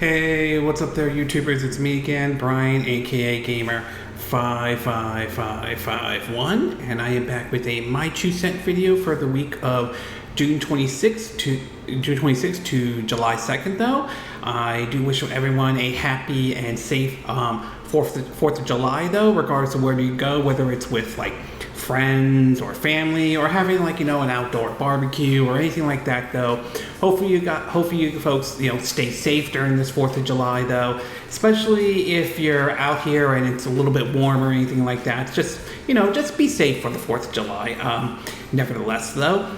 Hey, what's up there, YouTubers? It's me again, Brian, aka Gamer 55551, and I am back with a My 2 Cent video for the week of June 26th to July 2nd. Though I do wish everyone a happy and safe 4th of July, though, regardless of where you go, whether it's with like friends or family or having an outdoor barbecue or anything like that. Though hopefully you folks stay safe during this 4th of July, though, especially if you're out here and it's a little bit warm or anything like that. Just be safe for the 4th of July, nevertheless, though.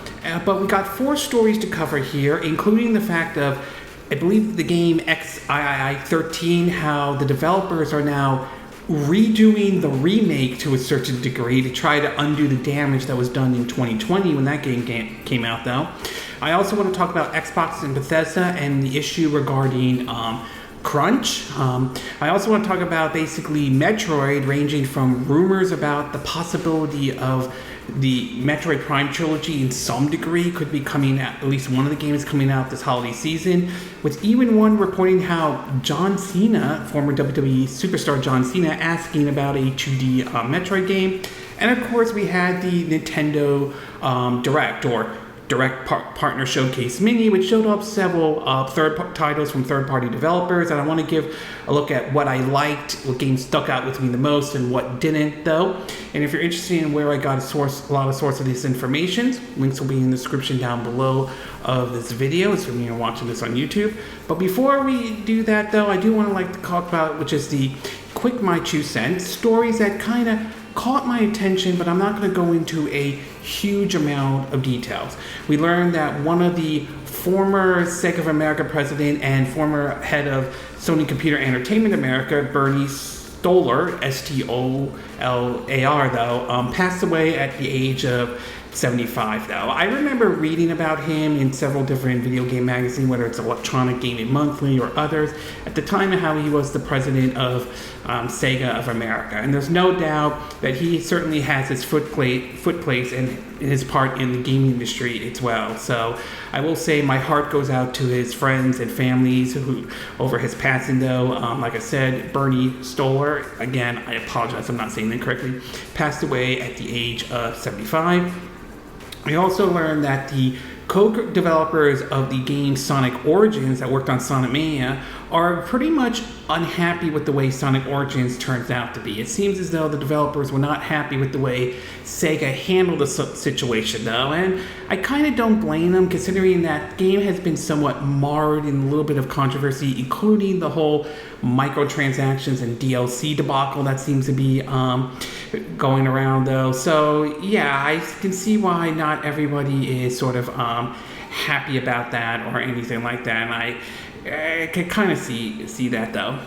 But we got 4 stories to cover here, including the fact of, I believe, the game XIII, how the developers are now redoing the remake to a certain degree to try to undo the damage that was done in 2020 when that game came out, though. I also want to talk about Xbox and Bethesda and the issue regarding crunch. I also want to talk about basically Metroid, ranging from rumors about the possibility of the Metroid Prime trilogy in some degree could be coming out, at least one of the games coming out this holiday season, with even one reporting how John Cena, former WWE superstar John Cena, asking about a 2D Metroid game. And of course we had the Nintendo Direct Partner Showcase Mini, which showed up several titles from third-party developers, and I want to give a look at what I liked, what games stuck out with me the most, and what didn't, though. And if you're interested in where I got a lot of source of this information, links will be in the description down below of this video, assuming you're watching this on YouTube. But before we do that, though, I do want to talk about, which is the quick My 2 Cents, stories that kind of caught my attention, but I'm not going to go into a huge amount of details. We learned that one of the former Sega of America president and former head of Sony Computer Entertainment America, Bernie Stolar, S-T-O-L-A-R, though, passed away at the age of 75, though. I remember reading about him in several different video game magazines, whether it's Electronic Gaming Monthly or others, at the time of how he was the president of Sega of America. And there's no doubt that he certainly has his foot place and his part in the gaming industry as well. So I will say my heart goes out to his friends and families who over his passing, though. Like I said, Bernie Stolar, again, I apologize, I'm not saying that correctly, passed away at the age of 75. We also learned that the co-developers of the game Sonic Origins that worked on Sonic Mania are pretty much unhappy with the way Sonic Origins turns out to be. It seems as though the developers were not happy with the way Sega handled the situation, though, and I kind of don't blame them, considering that game has been somewhat marred in a little bit of controversy, including the whole microtransactions and DLC debacle that seems to be going around, though. So yeah, I can see why not everybody is sort of happy about that or anything like that, and I can kind of see that, though.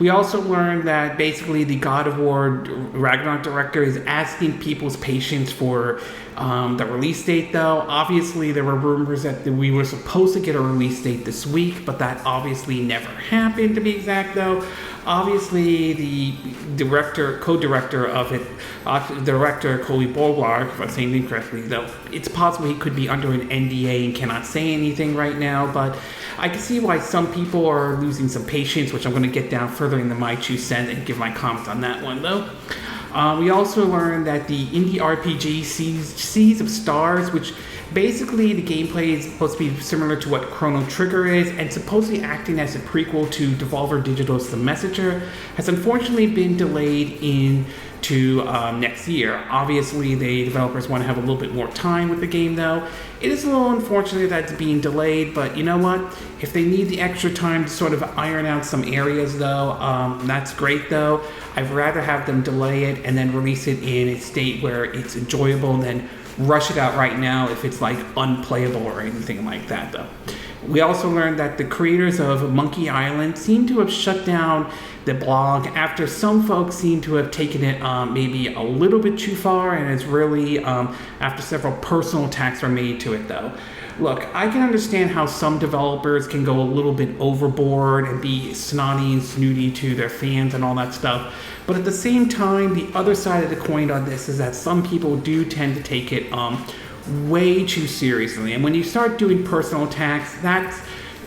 We also learned that basically the God of War Ragnarok director is asking people's patience for the release date, though. Obviously, there were rumors that we were supposed to get a release date this week, but that obviously never happened, to be exact, though. Obviously, the co-director of it, director Coley Bolgar, if I'm saying it correctly, though, it's possible he could be under an NDA and cannot say anything right now, but I can see why some people are losing some patience, which I'm going to get down further in the My 2 Cents and give my comments on that one, though. We also learned that the indie RPG Seas of Stars, which basically the gameplay is supposed to be similar to what Chrono Trigger is, and supposedly acting as a prequel to Devolver Digital's The Messenger, has unfortunately been delayed into next year. Obviously, the developers want to have a little bit more time with the game, though. It is a little unfortunate that it's being delayed, but you know what? If they need the extra time to sort of iron out some areas, though, that's great, though. I'd rather have them delay it and then release it in a state where it's enjoyable than rush it out right now if it's unplayable or anything like that, though. We also learned that the creators of Monkey Island seem to have shut down the blog after some folks seem to have taken it maybe a little bit too far, and it's really after several personal attacks were made to it, though. Look, I can understand how some developers can go a little bit overboard and be snotty and snooty to their fans and all that stuff, but at the same time, the other side of the coin on this is that some people do tend to take it way too seriously, and when you start doing personal attacks, that's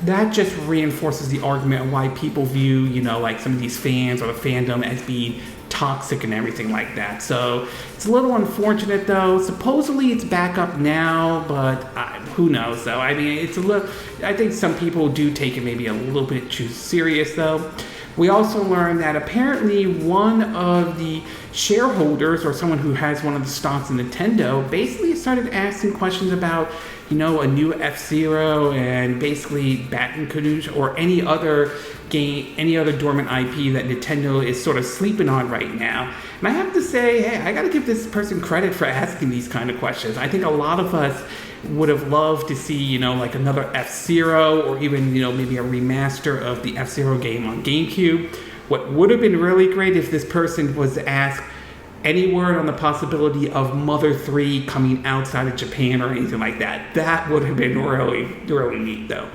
that just reinforces the argument of why people view, like some of these fans or the fandom as being toxic and everything like that. So it's a little unfortunate though. Supposedly it's back up now, but who knows though. I mean, I think some people do take it maybe a little bit too serious though. We also learned that apparently one of the shareholders or someone who has one of the stocks in Nintendo basically started asking questions about, a new F-Zero and basically Baton Canuche or any other game, any other dormant IP that Nintendo is sort of sleeping on right now. And I have to say, hey, I gotta give this person credit for asking these kind of questions. I think a lot of us would have loved to see, like another F-Zero or even, maybe a remaster of the F-Zero game on GameCube. What would have been really great if this person was asked any word on the possibility of Mother 3 coming outside of Japan or anything like that. That would have been really, really neat though.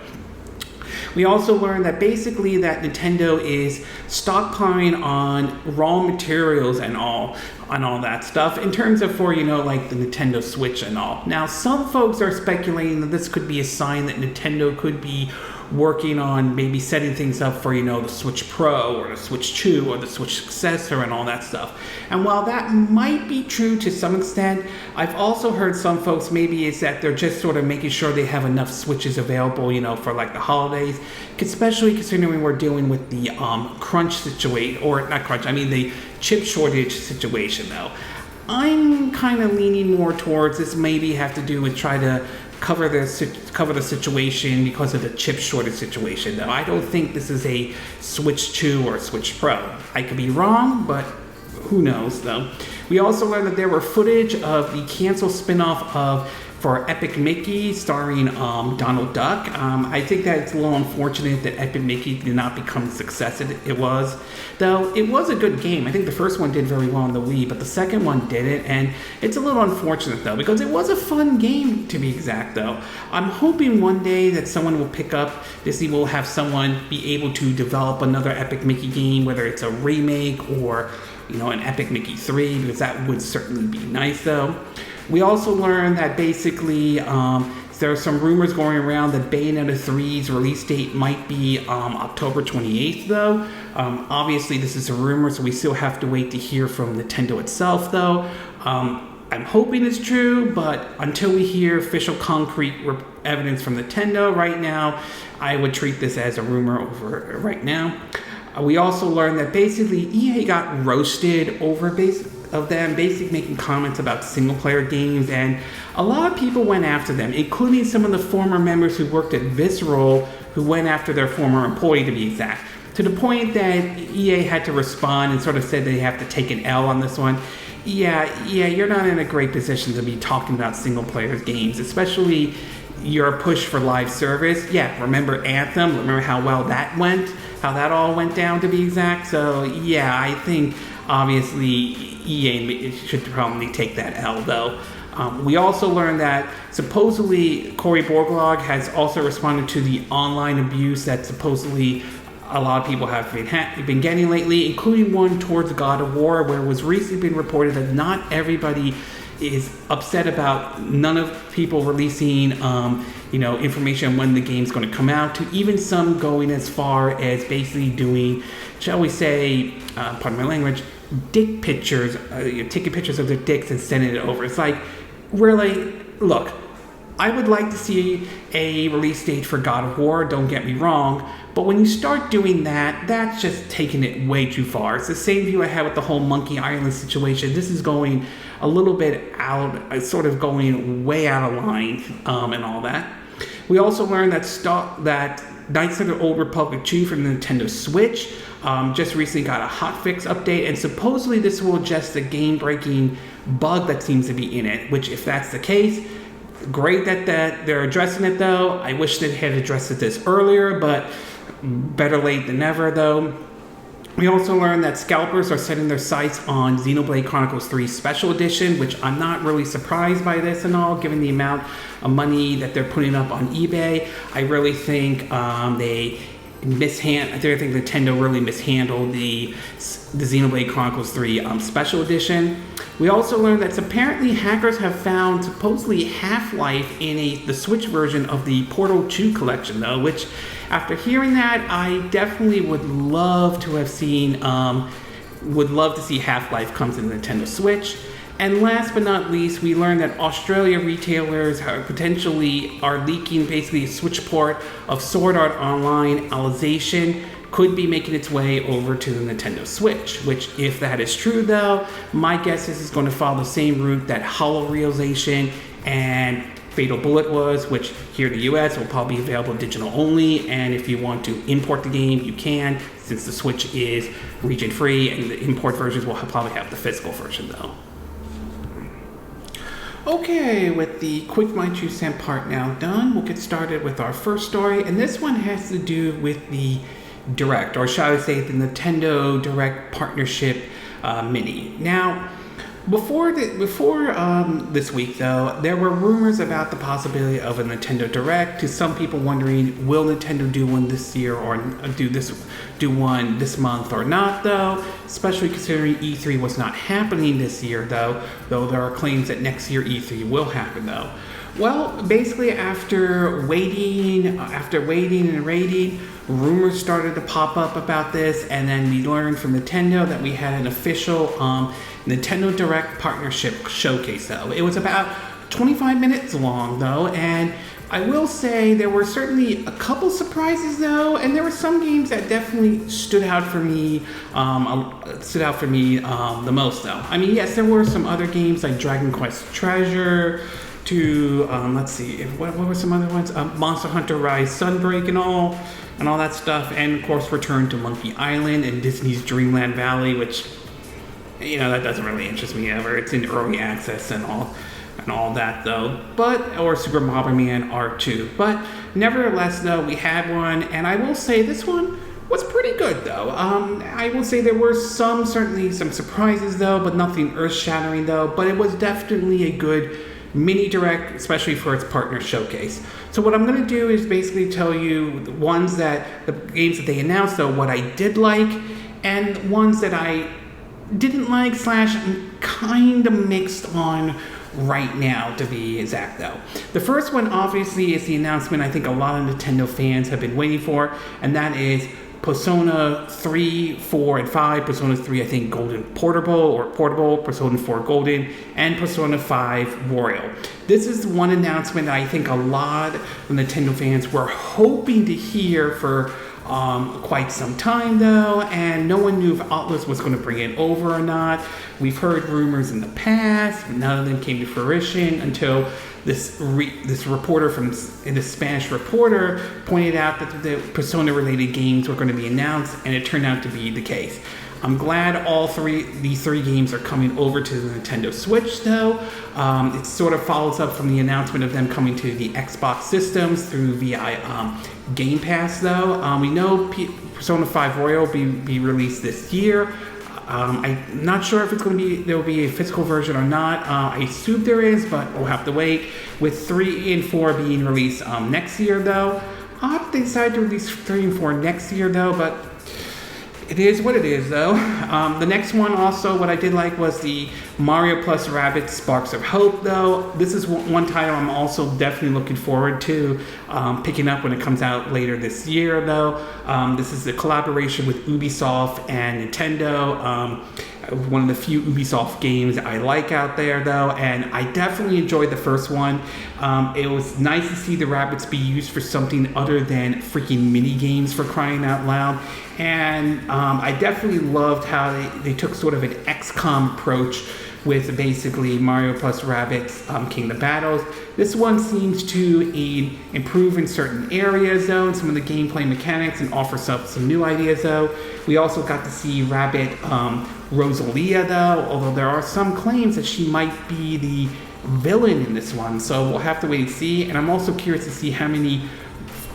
We also learned that basically that Nintendo is stockpiling on raw materials and all that stuff in terms of for, like the Nintendo Switch and all. Now, some folks are speculating that this could be a sign that Nintendo could be working on maybe setting things up for, the Switch Pro or the Switch 2 or the Switch successor and all that stuff. And while that might be true to some extent, I've also heard some folks maybe is that they're just sort of making sure they have enough Switches available, for like the holidays, especially considering we're dealing with the crunch situation, or not crunch, I mean the chip shortage situation though. I'm kind of leaning more towards this maybe have to do with try to cover the situation because of the chip shortage situation though. I don't think this is a Switch 2 or a Switch Pro. I could be wrong, but who knows though. We also learned that there were footage of the canceled spin-off for Epic Mickey starring Donald Duck. I think that it's a little unfortunate that Epic Mickey did not become the success it was. Though it was a good game. I think the first one did very well on the Wii, but the second one didn't, and it's a little unfortunate though, because it was a fun game to be exact though. I'm hoping one day that someone will pick up, Disney will have someone be able to develop another Epic Mickey game, whether it's a remake or an Epic Mickey 3, because that would certainly be nice though. We also learned that basically there are some rumors going around that Bayonetta 3's release date might be October 28th though. Obviously this is a rumor, so we still have to wait to hear from Nintendo itself though. I'm hoping it's true, but until we hear official concrete evidence from Nintendo right now, I would treat this as a rumor over right now. We also learned that basically EA got roasted over them basically making comments about single-player games, and a lot of people went after them, including some of the former members who worked at Visceral, who went after their former employee to be exact, to the point that EA had to respond and sort of said they have to take an L on this one. Yeah, you're not in a great position to be talking about single-player games, especially your push for live service. Yeah, remember Anthem? Remember how well that went? How that all went down to be exact? So yeah, I think obviously EA should probably take that L though. We also learned that supposedly Cory Barlog has also responded to the online abuse that supposedly a lot of people have been getting lately, including one towards God of War, where it was recently been reported that not everybody is upset about none of people releasing information on when the game's going to come out, to even some going as far as basically doing, shall we say, pardon my language, dick pictures, taking pictures of their dicks and sending it over. It's like, really, look, I would like to see a release date for God of War, don't get me wrong, but when you start doing that, that's just taking it way too far. It's the same view I had with the whole Monkey Island situation. This is going a little bit out, sort of going way out of line and all that. We also learned that Knights of the Old Republic 2 from the Nintendo Switch just recently got a hotfix update, and supposedly this will adjust the game-breaking bug that seems to be in it, which if that's the case, great that they're addressing it though. I wish they had addressed it this earlier, but better late than never though. We also learned that scalpers are setting their sights on Xenoblade Chronicles 3 Special Edition, which I'm not really surprised by this and all, given the amount of money that they're putting up on eBay. I really think I think Nintendo really mishandled the Xenoblade Chronicles 3 Special Edition. We also learned that apparently hackers have found supposedly Half-Life in the Switch version of the Portal 2 collection, though, which after hearing that, I definitely would love to have seen, would love to see Half-Life come to the Nintendo Switch. And last but not least, we learned that Australia retailers potentially are leaking basically a Switch port of Sword Art Online Alicization could be making its way over to the Nintendo Switch, which if that is true though, my guess is it's going to follow the same route that Hollow Realization and Fatal Bullet was, which here in the US will probably be available digital only, and if you want to import the game, you can, since the Switch is region free, and the import versions will probably have the physical version though. Okay, with the quick My 2 cent part now done, we'll get started with our first story, and this one has to do with the Direct, or shall I say the Nintendo Direct Partnership Mini. Now, before this week though, there were rumors about the possibility of a Nintendo Direct, to some people wondering, will Nintendo do one this year or do one this month or not though, especially considering E3 was not happening this year though there are claims that next year E3 will happen though. Well, basically after waiting and waiting, rumors started to pop up about this, and then we learned from Nintendo that we had an official Nintendo Direct Partnership Showcase though. It was about 25 minutes long though, and I will say there were certainly a couple surprises though, and there were some games that definitely stood out for me the most though. I mean, yes, there were some other games like Dragon Quest Treasure, to let's see, what were some other ones? Monster Hunter Rise Sunbreak and all that stuff, and of course Return to Monkey Island and Disney's Dreamland Valley, which, you know, that doesn't really interest me ever. It's in early access and all that though, or Super Mario Man R2. But nevertheless though, we had one, and I will say this one was pretty good though. I will say there were certainly some surprises though, but nothing earth-shattering though, but it was definitely a good mini direct, especially for its partner showcase. So what I'm going to do is basically tell you the games that they announced though, what I did like, and ones that I didn't like / I'm kind of mixed on right now, to be exact though. The first one obviously is the announcement I think a lot of Nintendo fans have been waiting for, and that is Persona 3, 4, and 5. Persona 3, I think, Golden Portable, Persona 4 Golden, and Persona 5 Royal. This is one announcement I think a lot of Nintendo fans were hoping to hear for quite some time though, and no one knew if Aulx was going to bring it over or not. We've heard rumors in the past, but none of them came to fruition until this reporter this Spanish reporter pointed out that the Persona-related games were going to be announced, and it turned out to be the case. I'm glad these three games are coming over to the Nintendo Switch though. It sort of follows up from the announcement of them coming to the Xbox systems via Game Pass though. We know Persona 5 Royal will be released this year. I'm not sure if there will be a physical version or not. I assume there is, but we'll have to wait. With 3 and 4 being released next year though. I'll have to decide to release 3 and 4 next year though, but it is what it is though. The next one also, what I did like was the Mario plus Rabbids Sparks of Hope though. This is one title I'm also definitely looking forward to picking up when it comes out later this year though. This is a collaboration with Ubisoft and Nintendo. One of the few Ubisoft games I like out there though, and I definitely enjoyed the first one. It was nice to see the Rabbids be used for something other than freaking mini games, for crying out loud. And I definitely loved how they took sort of an XCOM approach with basically Mario plus Rabbids Kingdom Battles. This one seems to improve in certain areas though, and some of the gameplay mechanics, and offer some new ideas though. We also got to see Rabbid Rosalia though, although there are some claims that she might be the villain in this one, so we'll have to wait and see. And I'm also curious to see how many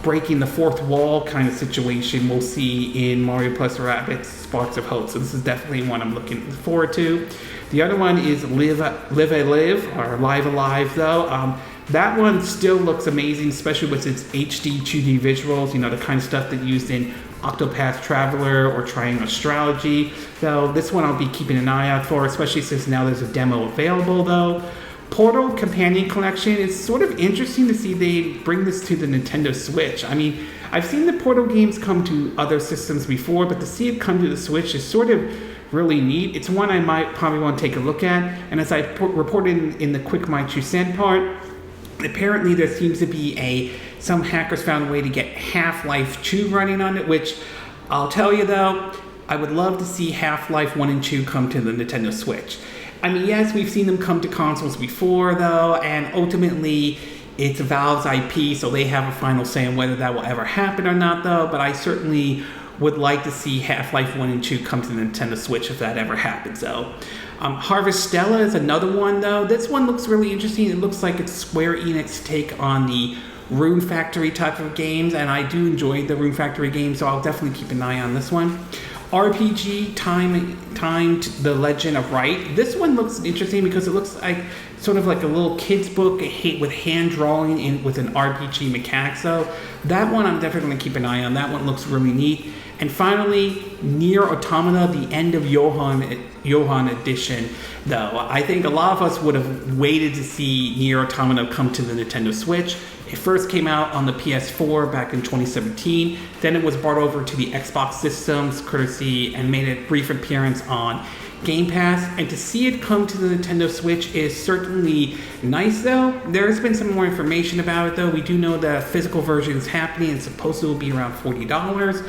breaking the fourth wall kind of situation we'll see in Mario plus Rabbids Sparks of Hope. So this is definitely one I'm looking forward to. The other one is Live or Live Alive though. That one still looks amazing, especially with its HD 2D visuals, the kind of stuff that used in Octopath Traveler or Triangle Strategy. So this one I'll be keeping an eye out for, especially since now there's a demo available though. Portal Companion Collection, it's sort of interesting to see they bring this to the Nintendo Switch. I mean, I've seen the Portal games come to other systems before, but to see it come to the Switch is sort of really neat. It's one I might probably want to take a look at, and as I reported in the quick My 2 cent part, apparently there seems to be some hackers found a way to get Half-Life 2 running on it, which I'll tell you though, I would love to see Half-Life 1 and 2 come to the Nintendo Switch. I mean, yes, we've seen them come to consoles before though, and ultimately it's Valve's IP, so they have a final say on whether that will ever happen or not though, but I certainly would like to see Half-Life 1 and 2 come to the Nintendo Switch if that ever happens though. Harvestella is another one though. This one looks really interesting. It looks like it's Square Enix take on the Rune Factory type of games, and I do enjoy the Rune Factory games, so I'll definitely keep an eye on this one. RPG Timed The Legend of Wright. This one looks interesting because it looks like sort of like a little kid's book with hand drawing with an RPG mechanic. So that one I'm definitely going to keep an eye on. That one looks really neat. And finally, NieR Automata, the end of YoRHa edition, though. I think a lot of us would have waited to see NieR Automata come to the Nintendo Switch. It first came out on the PS4 back in 2017. Then it was brought over to the Xbox systems, courtesy, and made a brief appearance on Game Pass. And to see it come to the Nintendo Switch is certainly nice, though. There has been some more information about it, though. We do know the physical version is happening. It's supposed to be around $40.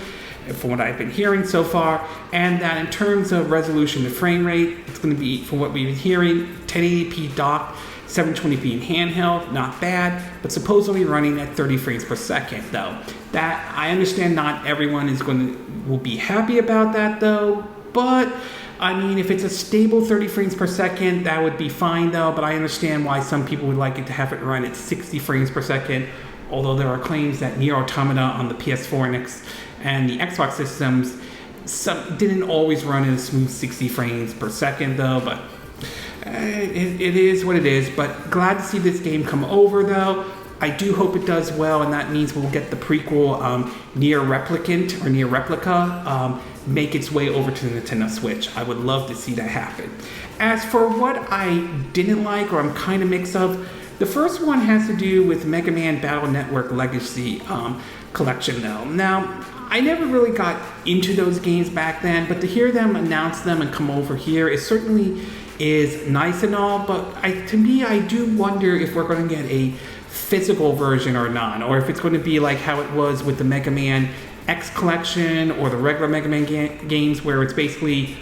From what I've been hearing so far, and that in terms of resolution and frame rate, it's going to be, from what we've been hearing, 1080p docked, 720p in handheld, not bad, but supposedly running at 30 frames per second though. That, I understand not everyone will be happy about that though, but I mean, if it's a stable 30 frames per second, that would be fine though, but I understand why some people would like it to have it run at 60 frames per second, although there are claims that NieR Automata on the PS4 and the Xbox systems didn't always run in a smooth 60 frames per second though, but it is what it is. But glad to see this game come over though. I do hope it does well, and that means we'll get the prequel NieR Replicant or NieR Replica make its way over to the Nintendo Switch. I would love to see that happen. As for what I didn't like, or I'm kind of mixed up, the first one has to do with Mega Man Battle Network Legacy collection though. Now, I never really got into those games back then, but to hear them announce them and come over here, it certainly is nice and all, but to me, I do wonder if we're going to get a physical version or not, or if it's going to be like how it was with the Mega Man X collection or the regular Mega Man games, where it's basically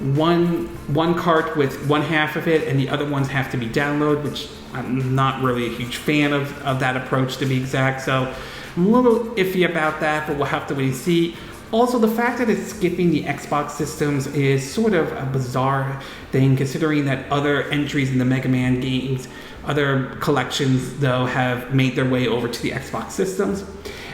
one cart with one half of it and the other ones have to be downloaded, which I'm not really a huge fan of that approach, to be exact. So I'm a little iffy about that, but we'll have to wait and see. Also, the fact that it's skipping the Xbox systems is sort of a bizarre thing, considering that other entries in the Mega Man games, other collections, though, have made their way over to the Xbox systems.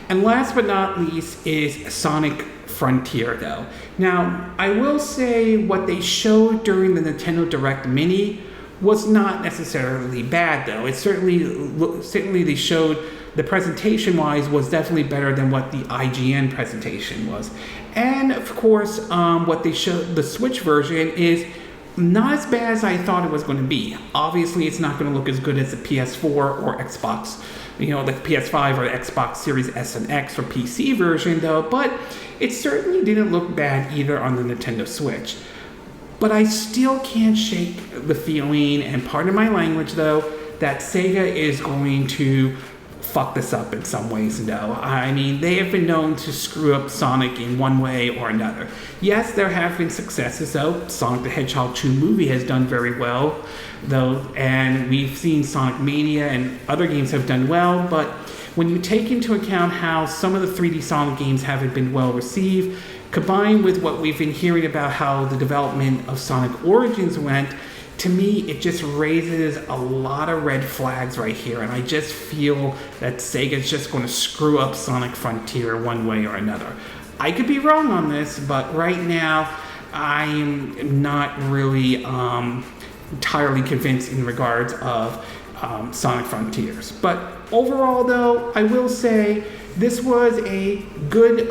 And last but not least is Sonic Frontier, though. Now, I will say what they showed during the Nintendo Direct Mini was not necessarily bad, though. It certainly they showed, the presentation-wise, was definitely better than what the IGN presentation was. And of course, what they showed, the Switch version, is not as bad as I thought it was going to be. Obviously, it's not going to look as good as the PS4 or Xbox, the PS5 or the Xbox Series S and X or PC version, though, but it certainly didn't look bad either on the Nintendo Switch. But I still can't shake the feeling, and pardon my language though, that Sega is going to fuck this up in some ways though. I mean, they have been known to screw up Sonic in one way or another. Yes, there have been successes though. Sonic the Hedgehog 2 movie has done very well though, and we've seen Sonic Mania and other games have done well, but when you take into account how some of the 3D Sonic games haven't been well received, combined with what we've been hearing about how the development of Sonic Origins went, to me, it just raises a lot of red flags right here, and I just feel that Sega's just going to screw up Sonic Frontier one way or another. I could be wrong on this, but right now, I'm not really entirely convinced in regards of Sonic Frontiers. But overall, though, I will say this was a good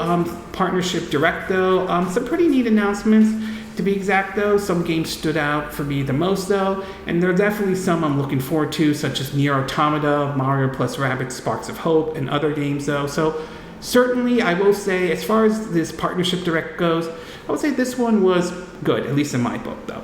partnership direct, though. Some pretty neat announcements, to be exact, though. Some games stood out for me the most, though, and there are definitely some I'm looking forward to, such as NieR Automata, Mario plus Rabbids Sparks of Hope, and other games, though. So certainly, I will say, as far as this partnership direct goes, I would say this one was good, at least in my book, though.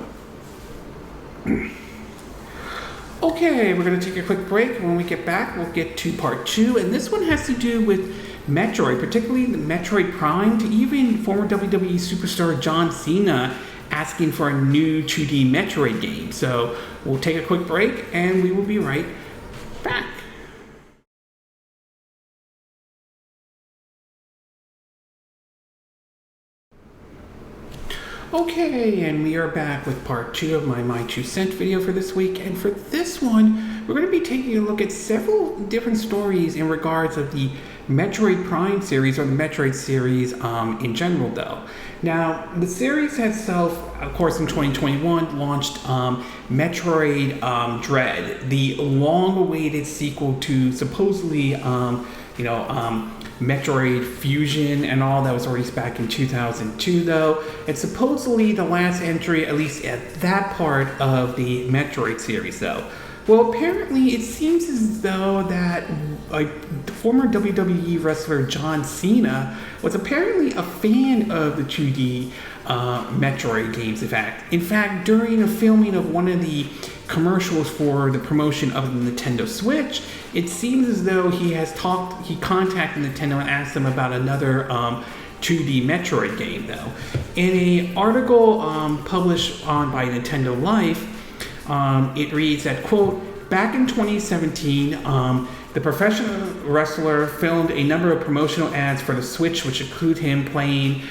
Okay, we're going to take a quick break. When we get back, we'll get to part 2, and this one has to do with Metroid, particularly the Metroid Prime, to even former WWE superstar John Cena asking for a new 2D Metroid game. So we'll take a quick break, and we will be right back. Okay, and we are back with part 2 of my 2 cent video for this week. And for this one, we're going to be taking a look at several different stories in regards of the Metroid Prime series, or the Metroid series in general, though. Now, the series itself, of course, in 2021, launched Metroid Dread, the long-awaited sequel to supposedly, Metroid Fusion and all that was released back in 2002, though. It's supposedly the last entry, at least at that part of the Metroid series, though. Well, apparently it seems as though that the former WWE wrestler John Cena was apparently a fan of the 2D Metroid games, in fact, during a filming of one of the commercials for the promotion of the Nintendo Switch, it seems as though he contacted Nintendo and asked them about another 2D Metroid game, though. In an article published by Nintendo Life, it reads that, quote, back in 2017, the professional wrestler filmed a number of promotional ads for the Switch, which include him playing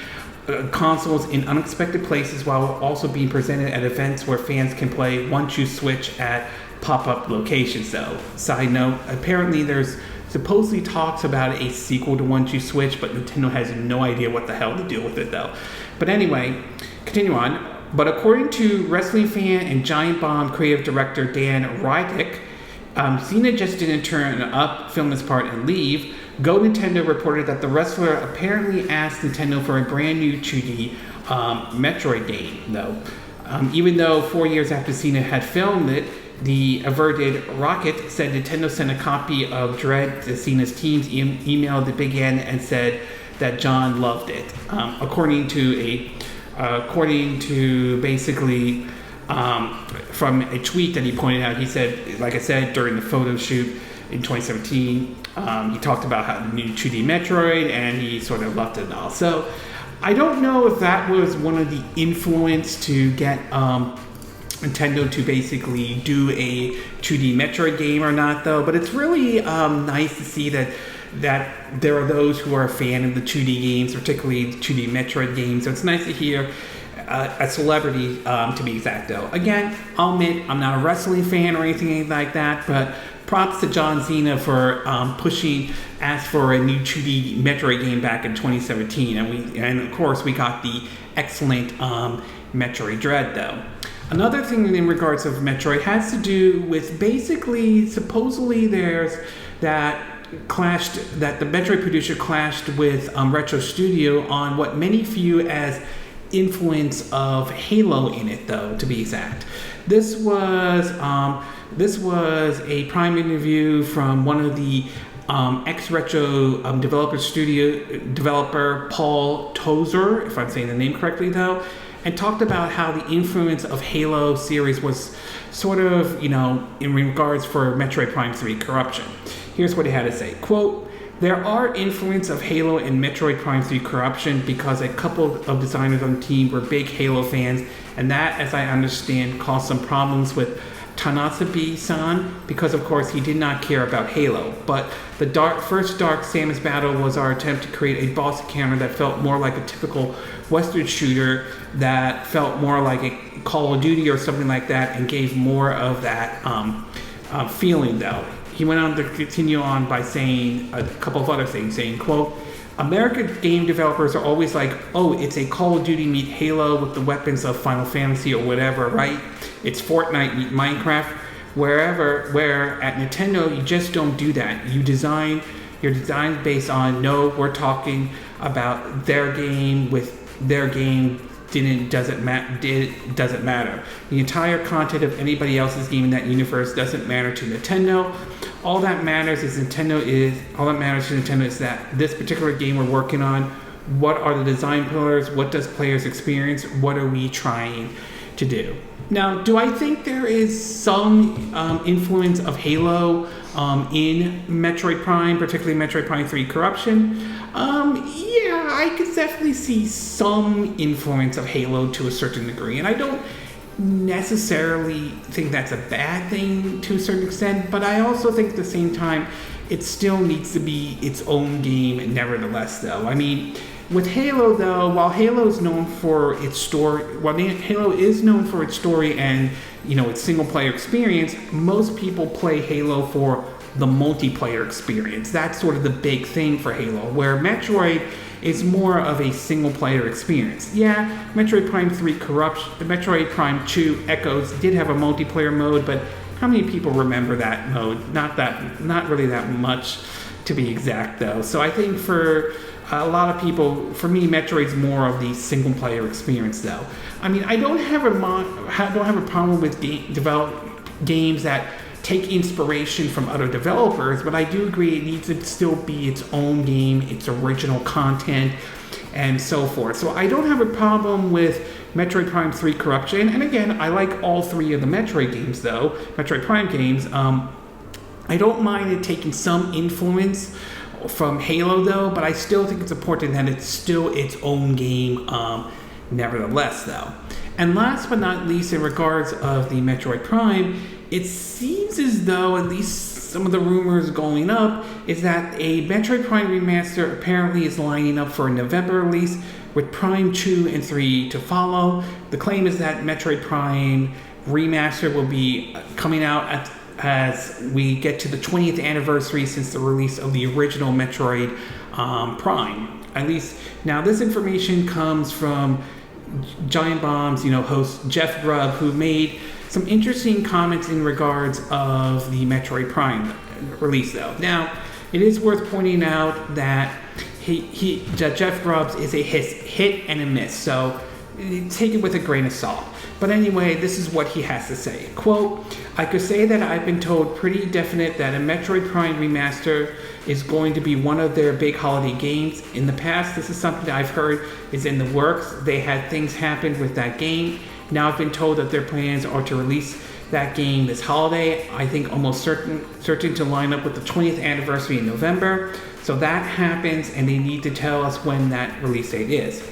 consoles in unexpected places while also being presented at events where fans can play One-Two-Switch at pop-up locations, though. Side note, apparently there's supposedly talks about a sequel to One-Two-Switch, but Nintendo has no idea what the hell to do with it, though. But anyway, continue on. But according to wrestling fan and Giant Bomb creative director Dan Wright, Cena just didn't turn up, film his part, and leave. Go Nintendo reported that the wrestler apparently asked Nintendo for a brand new 2D Metroid game, though. Even though 4 years after Cena had filmed it, the averted Rocket said Nintendo sent a copy of Dread to Cena's team's email that began and said that John loved it. According to basically from a tweet that he pointed out, he said, like I said, during the photo shoot in 2017, he talked about how the new 2D Metroid, and he sort of loved it and all. So I don't know if that was one of the influence to get Nintendo to basically do a 2D Metroid game or not, though. But it's really nice to see that there are those who are a fan of the 2D games, particularly 2D Metroid games. So it's nice to hear a celebrity, to be exact, though. Again, I'll admit I'm not a wrestling fan or anything like that, but props to John Cena for asked for a new 2D Metroid game back in 2017, and of course we got the excellent Metroid Dread, though. Another thing in regards of Metroid has to do with basically, supposedly there's that the Metroid producer clashed with Aulx Studio on what many view as influence of Halo in it, though, to be exact. This was a Prime interview from one of the XIII developer Paul Tozer, if I'm saying the name correctly, though, and talked about how the influence of Halo series was sort of, in regards for Metroid Prime 3 Corruption. Here's what he had to say. Quote, there are influence of Halo in Metroid Prime 3 Corruption because a couple of designers on the team were big Halo fans, and that, as I understand, caused some problems with Tanabe-san because, of course, he did not care about Halo. But the first Dark Samus battle was our attempt to create a boss encounter that felt more like a typical Western shooter, that felt more like a Call of Duty or something like that, and gave more of that feeling, though. He went on to continue on by saying a couple of other things, saying, quote, American game developers are always like, oh, it's a Call of Duty meet Halo with the weapons of Final Fantasy or whatever, right? It's Fortnite meet Minecraft. Where at Nintendo, you just don't do that. Your design based on, no, we're talking about their game with their game doesn't matter. The entire content of anybody else's game in that universe doesn't matter to Nintendo. All that matters to Nintendo is that this particular game we're working on, what are the design pillars? What does players experience? What are we trying to do? Now, do I think there is some influence of Halo in Metroid Prime, particularly Metroid Prime 3 Corruption? Yeah, I could definitely see some influence of Halo to a certain degree, and I don't necessarily think that's a bad thing to a certain extent, but I also think at the same time it still needs to be its own game nevertheless, though. I mean, with Halo, though, while Halo is known for its story, and, you know, its single-player experience, most people play Halo for the multiplayer experience. That's sort of the big thing for Halo, where Metroid is more of a single-player experience. Yeah, Metroid Prime 3 Corruption, the Metroid Prime 2 Echoes did have a multiplayer mode, but how many people remember that mode? Not really that much, to be exact, though. So I think for a lot of people, for me, Metroid's more of the single-player experience, though. I mean, I don't have a problem with games that take inspiration from other developers, but I do agree it needs to still be its own game, its original content, and so forth. So I don't have a problem with Metroid Prime 3 Corruption, and again, I like all three of the Metroid games, though, Metroid Prime games. I don't mind it taking some influence from Halo, though, but I still think it's important that it's still its own game, nevertheless, though. And last but not least, in regards of the Metroid Prime, it seems as though, at least some of the rumors going up, is that a Metroid Prime remaster apparently is lining up for a November release, with Prime 2 and 3 to follow. The claim is that Metroid Prime remaster will be coming out as we get to the 20th anniversary since the release of the original Metroid Prime. At least, now this information comes from Giant Bomb's, host Jeff Grubb, who made some interesting comments in regards of the Metroid Prime release, though. Now, it is worth pointing out that Jeff Grubbs is a hit and a miss, so take it with a grain of salt. But anyway, this is what he has to say. Quote, "I could say that I've been told pretty definite that a Metroid Prime remaster is going to be one of their big holiday games. In the past, this is something that I've heard is in the works. They had things happen with that game. Now I've been told that their plans are to release that game this holiday. I think almost certain to line up with the 20th anniversary in November. So that happens, and they need to tell us when that release date is.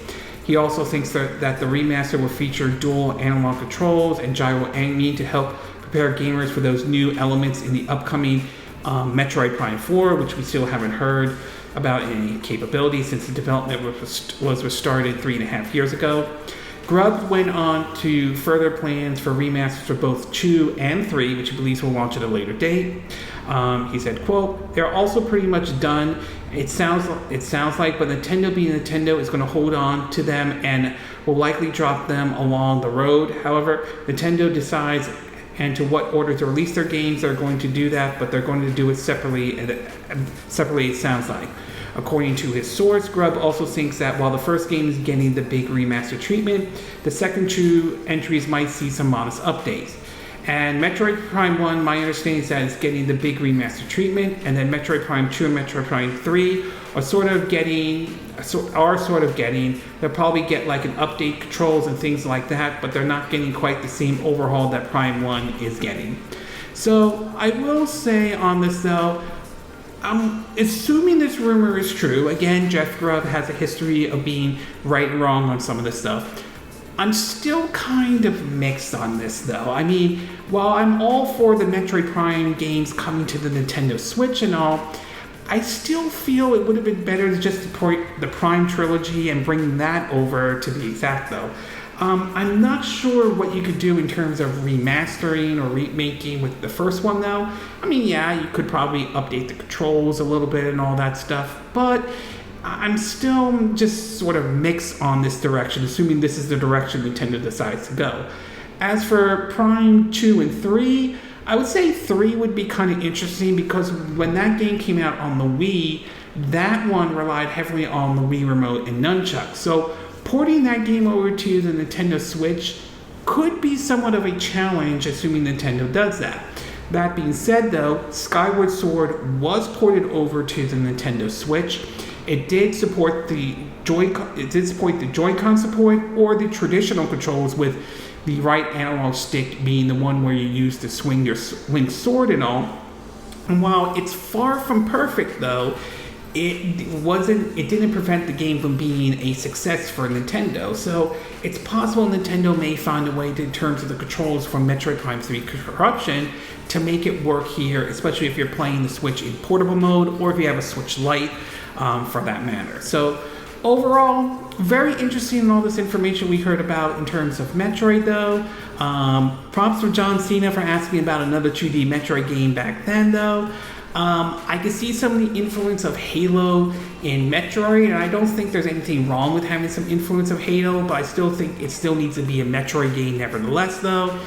He also thinks that the remaster will feature dual analog controls and gyro aiming to help prepare gamers for those new elements in the upcoming Metroid Prime 4, which we still haven't heard about any capabilities since the development was restarted 3.5 years ago. Grubb went on to further plans for remasters for both 2 and 3, which he believes will launch at a later date. He said, quote, "They're also pretty much done. It sounds like, but Nintendo being Nintendo is going to hold on to them and will likely drop them along the road. However, Nintendo decides and to what order to release their games, they're going to do that, but they're going to do it separately, it sounds like." According to his source, Grubb also thinks that while the first game is getting the big remaster treatment, the second 2 entries might see some modest updates. And Metroid Prime 1, my understanding is that it's getting the big remaster treatment, and then Metroid Prime 2 and Metroid Prime 3 are sort of getting, they'll probably get like an update controls and things like that, but they're not getting quite the same overhaul that Prime 1 is getting. So I will say on this though, assuming this rumor is true, again, Jeff Grubb has a history of being right and wrong on some of this stuff. I'm still kind of mixed on this, though. I mean, while I'm all for the Metroid Prime games coming to the Nintendo Switch and all, I still feel it would have been better to just support the Prime trilogy and bring that over, to be exact, though. I'm not sure what you could do in terms of remastering or remaking with the first one, though. I mean, yeah, you could probably update the controls a little bit and all that stuff, but I'm still just sort of mixed on this direction, assuming this is the direction Nintendo decides to go. As for Prime 2 and 3, I would say 3 would be kind of interesting because when that game came out on the Wii, that one relied heavily on the Wii remote and nunchuck. So porting that game over to the Nintendo Switch could be somewhat of a challenge, assuming Nintendo does that. That being said, though, Skyward Sword was ported over to the Nintendo Switch. It did support the Joy-Con support or the traditional controls, with the right analog stick being the one where you use to swing your Link sword and all. And while it's far from perfect, though, it didn't prevent the game from being a success for Nintendo. So it's possible Nintendo may find a way in terms of the controls from Metroid Prime 3 Corruption to make it work here, especially if you're playing the Switch in portable mode or if you have a Switch Lite for that matter. So overall, very interesting in all this information we heard about in terms of Metroid, though. Props for John Cena for asking about another 2D Metroid game back then, though. I can see some of the influence of Halo in Metroid, and I don't think there's anything wrong with having some influence of Halo, but I still think it still needs to be a Metroid game nevertheless, though.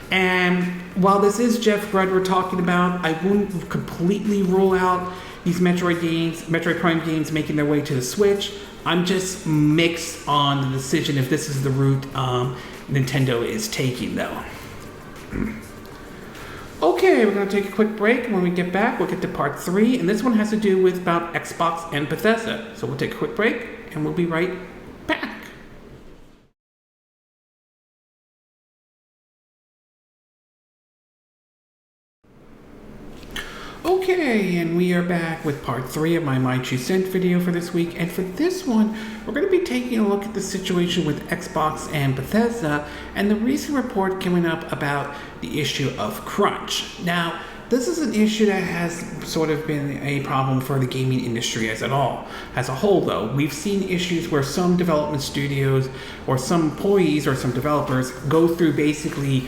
And while this is Jeff Grubb we're talking about, I wouldn't completely rule out these Metroid Prime games making their way to the Switch. I'm just mixed on the decision if this is the route Nintendo is taking, though. Okay, we're going to take a quick break, and when we get back, we'll get to part 3, and this one has to do with about Xbox and Bethesda. So we'll take a quick break, and we'll be right back. Okay, and we are back with part 3 of my 2 cent video for this week, and for this one, we're going to be taking a look at the situation with Xbox and Bethesda, and the recent report coming up about the issue of crunch. Now, this is an issue that has sort of been a problem for the gaming industry as a whole, though. We've seen issues where some development studios or some employees or some developers go through basically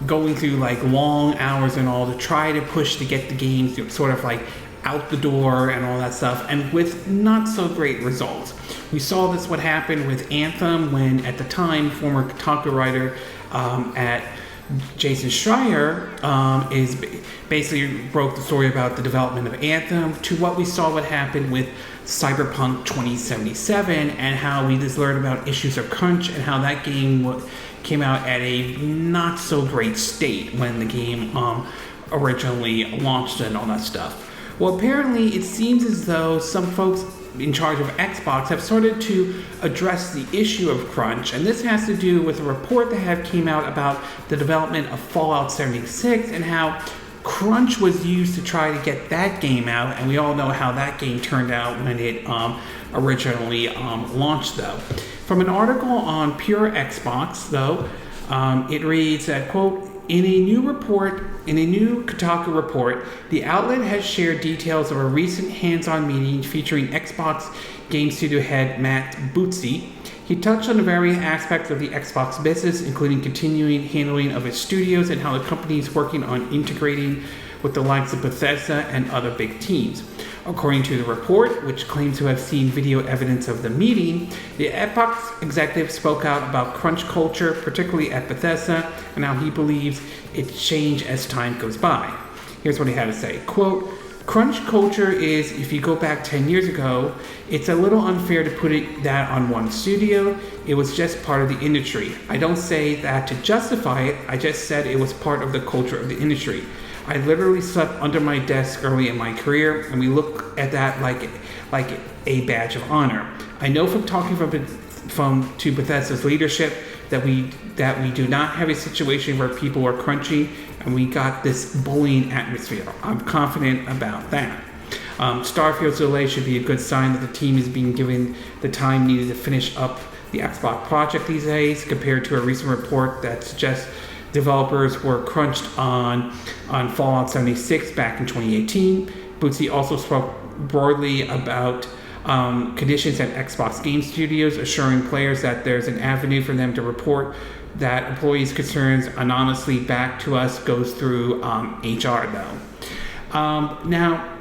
going through like long hours and all to try to push to get the games sort of like out the door and all that stuff, and with not so great results. We saw this what happened with Anthem when at the time former Kotaku writer at Jason Schreier is basically broke the story about the development of Anthem, to what we saw what happened with Cyberpunk 2077 and how we just learned about issues of crunch and how that game came out at a not so great state when the game originally launched and all that stuff. Well, apparently it seems as though some folks in charge of Xbox have started to address the issue of crunch, and this has to do with a report that came out about the development of Fallout 76 and how crunch was used to try to get that game out, and we all know how that game turned out when it originally launched, though. From an article on Pure Xbox, though, it reads that, quote, in a new Kotaku report, the outlet has shared details of a recent hands-on meeting featuring Xbox Game Studio head Matt Bootsy. He touched on the various aspects of the Xbox business, including continuing handling of its studios and how the company is working on integrating with the likes of Bethesda and other big teams. According to the report, which claims to have seen video evidence of the meeting, the Xbox executive spoke out about crunch culture, particularly at Bethesda, and how he believes it's changed as time goes by. Here's what he had to say. Quote, crunch culture is, if you go back 10 years ago, it's a little unfair to put that on one studio. It was just part of the industry. I don't say that to justify it, I just said it was part of the culture of the industry. I literally slept under my desk early in my career, and we look at that like a badge of honor. I know from talking to Bethesda's leadership that we do not have a situation where people are crunching, and we got this bullying atmosphere. I'm confident about that. Starfield's delay should be a good sign that the team is being given the time needed to finish up the Xbox project these days, compared to a recent report that suggests developers were crunched on Fallout 76 back in 2018. Bootsy also spoke broadly about conditions at Xbox Game Studios, assuring players that there's an avenue for them to report that employees' concerns anonymously back to us goes through HR, though. Now,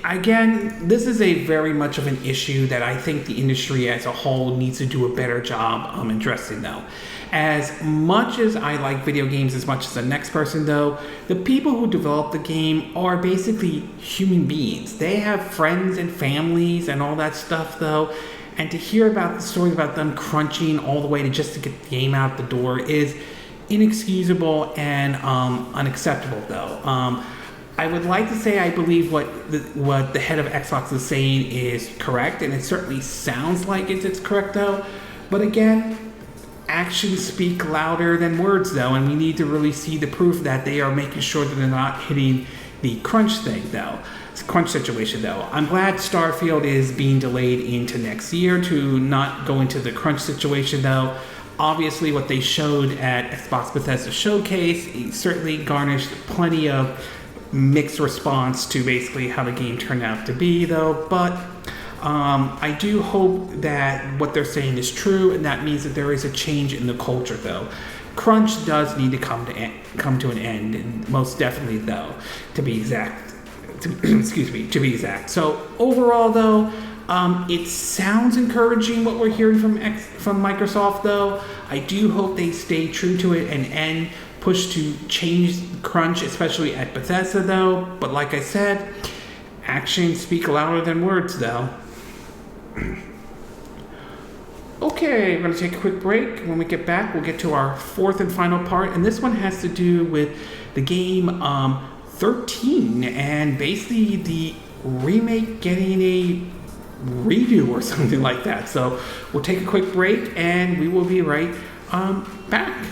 Again, this is a very much of an issue that I think the industry as a whole needs to do a better job addressing, though. As much as I like video games as much as the next person, though, the people who develop the game are basically human beings. They have friends and families and all that stuff, though. And to hear about the stories about them crunching all the way to just to get the game out the door is inexcusable and unacceptable, though. I would like to say I believe what the head of Xbox is saying is correct, and it certainly sounds like it's correct, though. But again, actions speak louder than words, though, and we need to really see the proof that they are making sure that they're not hitting the crunch thing, though. Crunch situation, though. I'm glad Starfield is being delayed into next year to not go into the crunch situation, though. Obviously, what they showed at Xbox Bethesda Showcase certainly garnished plenty of mixed response to basically how the game turned out to be, though. But I do hope that what they're saying is true, and that means that there is a change in the culture, though. Crunch does need to come to an end, and most definitely, though, to be exact. To be exact. So overall, though, it sounds encouraging what we're hearing from Microsoft, though. I do hope they stay true to it and push to change crunch, especially at Bethesda, though. But like I said, actions speak louder than words, though. Okay, we're going to take a quick break. When we get back, we'll get to our fourth and final part, and this one has to do with the game 13 and basically the remake getting a redo or something like that. So we'll take a quick break and we will be right back.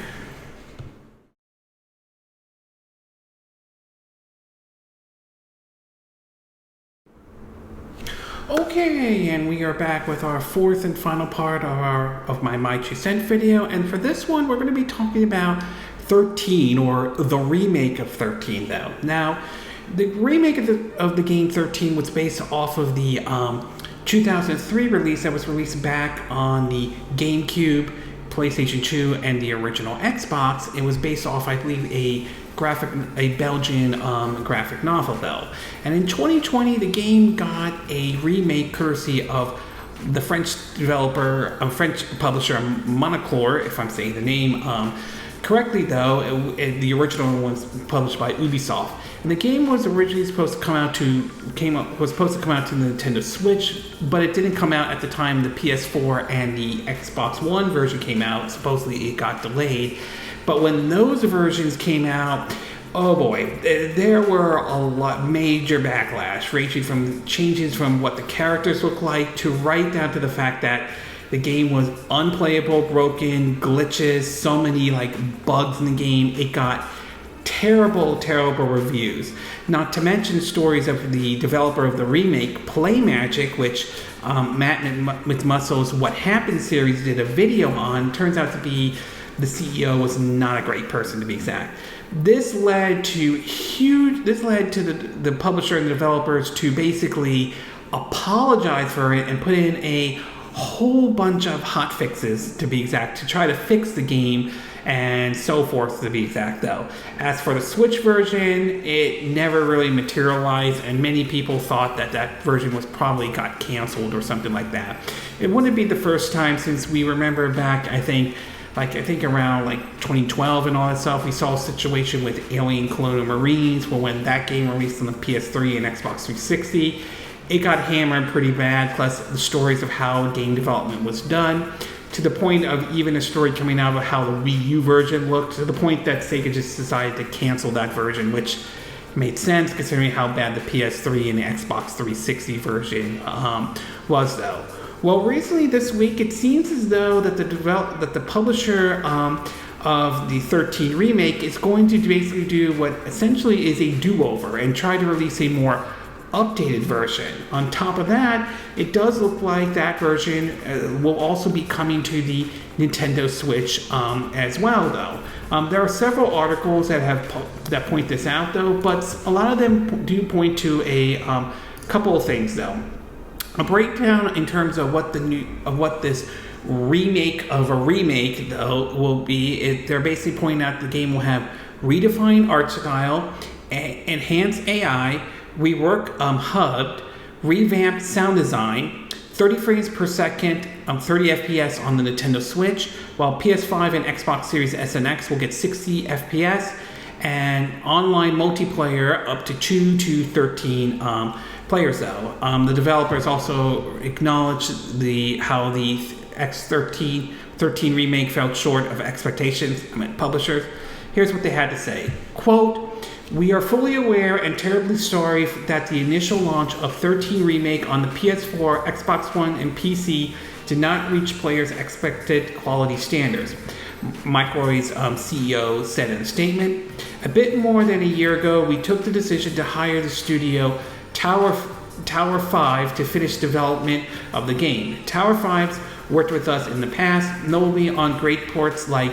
Okay, and we are back with our fourth and final part of my 2 cent video, and for this one we're going to be talking about 13, or the remake of 13, though. Now, the remake of the game 13 was based off of the 2003 release that was released back on the GameCube, PlayStation 2, and the original Xbox. It was based off, I believe, a Belgian graphic novel, though. And in 2020, the game got a remake courtesy of the French publisher Monoclore, if I'm saying the name correctly, though. The original was published by Ubisoft, and the game was originally supposed to come out to the Nintendo Switch, but it didn't come out at the time the PS4 and the Xbox One version came out. Supposedly, it got delayed. But when those versions came out, oh boy, there were a lot major backlash, ranging from changes from what the characters look like to right down to the fact that the game was unplayable, broken, glitches, so many bugs in the game. It got terrible reviews. Not to mention stories of the developer of the remake, PlayMagic, which Matt McMuscle's What Happened series did a video on. Turns out to be the CEO was not a great person, to be exact. This led to the publisher and the developers to basically apologize for it and put in a whole bunch of hot fixes, to be exact, to try to fix the game and so forth, to be exact, though. As for the Switch version, it never really materialized, and many people thought that version was probably got canceled or something like that. It wouldn't be the first time, since we remember back, I think around 2012 and all that stuff, we saw a situation with Alien Colonial Marines, when that game released on the PS3 and Xbox 360. It got hammered pretty bad, plus the stories of how game development was done, to the point of even a story coming out of how the Wii U version looked, to the point that Sega just decided to cancel that version, which made sense considering how bad the PS3 and the Xbox 360 version was, though. Well, recently this week, it seems as though that the publisher of the 13 remake is going to basically do what essentially is a do-over and try to release a more updated version. On top of that, it does look like that version will also be coming to the Nintendo Switch as well, though. There are several articles that point this out, though, but a lot of them do point to a couple of things, though. A breakdown in terms of what this remake of a remake, though, will be. They're basically pointing out the game will have redefined art style, enhanced AI, rework HUD, revamped sound design, 30 frames per second, 30 FPS on the Nintendo Switch, while PS5 and Xbox Series S and X will get 60 FPS, and online multiplayer up to 2 to 13 players though. The developers also acknowledged how the XIII remake fell short of expectations. Publishers. Here's what they had to say. Quote, "We are fully aware and terribly sorry that the initial launch of 13 Remake on the PS4, Xbox One, and PC did not reach players' expected quality standards," Microid's CEO said in a statement. "A bit more than a year ago, we took the decision to hire the studio Tower 5 to finish development of the game. Tower 5's worked with us in the past, notably on great ports like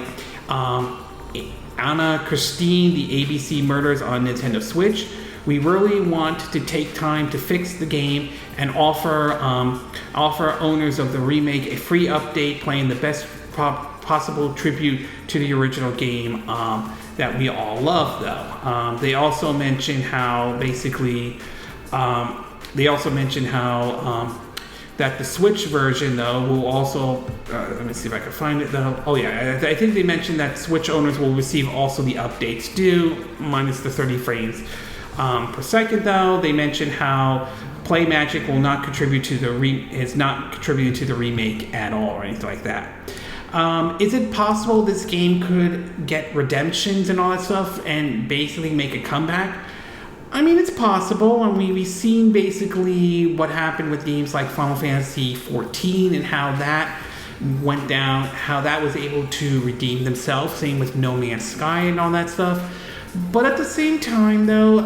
Anna Christine, the ABC Murders on Nintendo Switch. We really want to take time to fix the game and offer owners of the remake a free update playing the best possible tribute to the original game that we all love, though." They also mentioned how that the Switch version, though, will also, let me see if I can find it, though. Oh, yeah, I think they mentioned that Switch owners will receive also the updates due, minus the 30 frames per second, though. They mentioned how Play Magic will not contribute to is not contributing to the remake at all, or anything like that. Is it possible this game could get redemptions and all that stuff and basically make a comeback? I mean, it's possible. I mean, we've seen basically what happened with games like Final Fantasy XIV and how that went down, how that was able to redeem themselves. Same with No Man's Sky and all that stuff. But at the same time, though,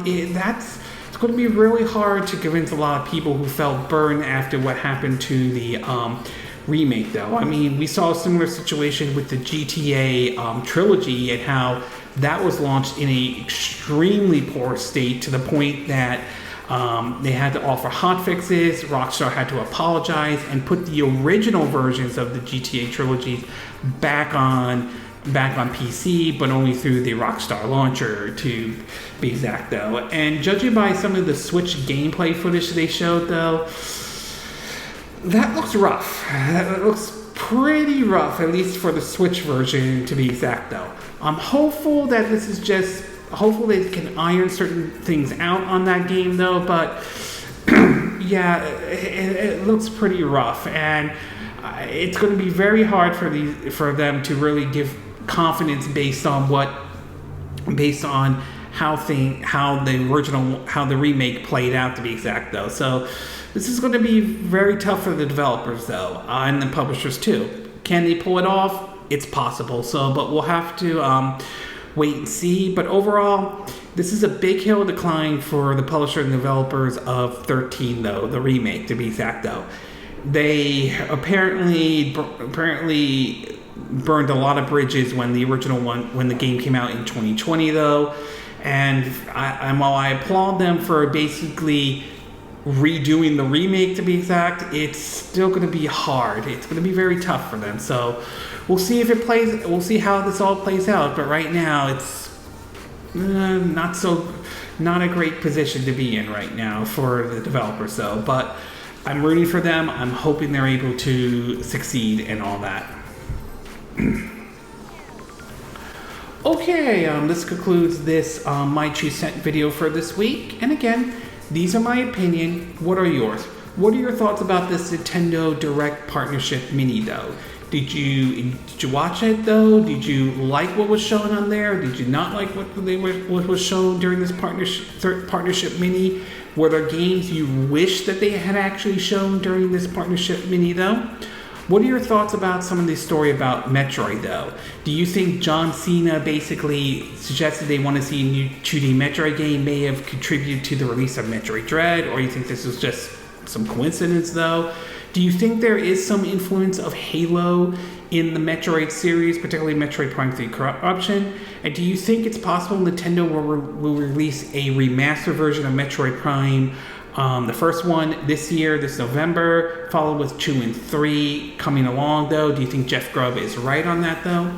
it's going to be really hard to convince a lot of people who felt burned after what happened to the remake, though. I mean, we saw a similar situation with the GTA trilogy and how that was launched in an extremely poor state to the point that they had to offer hotfixes. Rockstar had to apologize and put the original versions of the GTA trilogies back on PC, but only through the Rockstar launcher, to be exact, though. And judging by some of the Switch gameplay footage they showed, though, that looks rough. That looks pretty rough, at least for the Switch version, to be exact, though. I'm hopeful that this is just... Hopefully they can iron certain things out on that game, though, but... yeah, it looks pretty rough, and it's going to be very hard for them to really give confidence based on how the remake played out, to be exact, though. So this is going to be very tough for the developers, though, and the publishers too. Can they pull it off? It's possible. So, but we'll have to wait and see. But overall, this is a big hill to climb for the publisher and developers of 13, though, the remake, to be exact, though. They apparently burned a lot of bridges when the game came out in 2020, though. And while I applaud them for basically redoing the remake, to be exact, it's still going to be hard. It's going to be very tough for them. So we'll see if it plays. We'll see how this all plays out. But right now, it's not a great position to be in right now for the developers, though. But I'm rooting for them. I'm hoping they're able to succeed and all that. Okay, this concludes this My 2 Cent video for this week. And again, these are my opinion. What are yours? What are your thoughts about this Nintendo Direct Partnership Mini, though? Did you watch it, though? Did you like what was shown on there? Did you not like what was shown during this partnership Mini? Were there games you wish that they had actually shown during this partnership Mini, though? What are your thoughts about some of the story about Metroid, though? Do you think John Cena basically suggested they want to see a new 2D Metroid game may have contributed to the release of Metroid Dread? Or you think this was just some coincidence, though? Do you think there is some influence of Halo in the Metroid series, particularly Metroid Prime 3 Corruption? And do you think it's possible Nintendo will release a remastered version of Metroid Prime, the first one this year, this November, followed with 2 and 3 coming along, though? Do you think Jeff Grubb is right on that, though?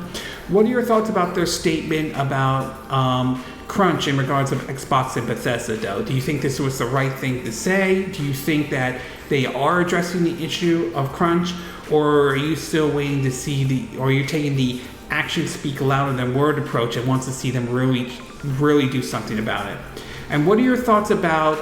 What are your thoughts about their statement about crunch in regards of Xbox and Bethesda, though? Do you think this was the right thing to say? Do you think that they are addressing the issue of crunch, or are you still waiting to see or are you taking the actions speak louder than word approach and wants to see them really do something about it? And what are your thoughts about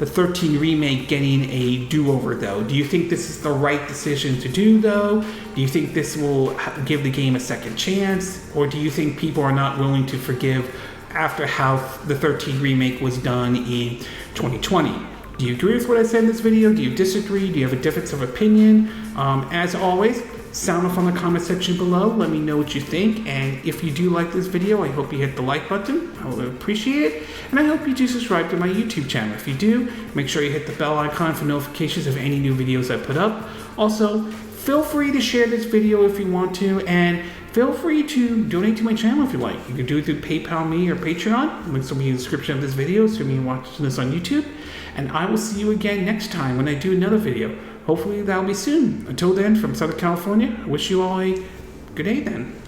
the 13 remake getting a do-over, though? Do you think this is the right decision to do, though? Do you think this will give the game a second chance? Or do you think people are not willing to forgive after how the 13 remake was done in 2020? Do you agree with what I said in this video? Do you disagree? Do you have a difference of opinion? As always, sound off on the comment section below. Let me know what you think. And if you do like this video, I hope you hit the like button. I would appreciate it. And I hope you do subscribe to my YouTube channel. If you do, make sure you hit the bell icon for notifications of any new videos I put up. Also, feel free to share this video if you want to, and feel free to donate to my channel if you like. You can do it through PayPal me or Patreon. Links will be in the description of this video, so you can watch this on YouTube. And I will see you again next time when I do another video. Hopefully that'll be soon. Until then, from Southern California, I wish you all a good day then.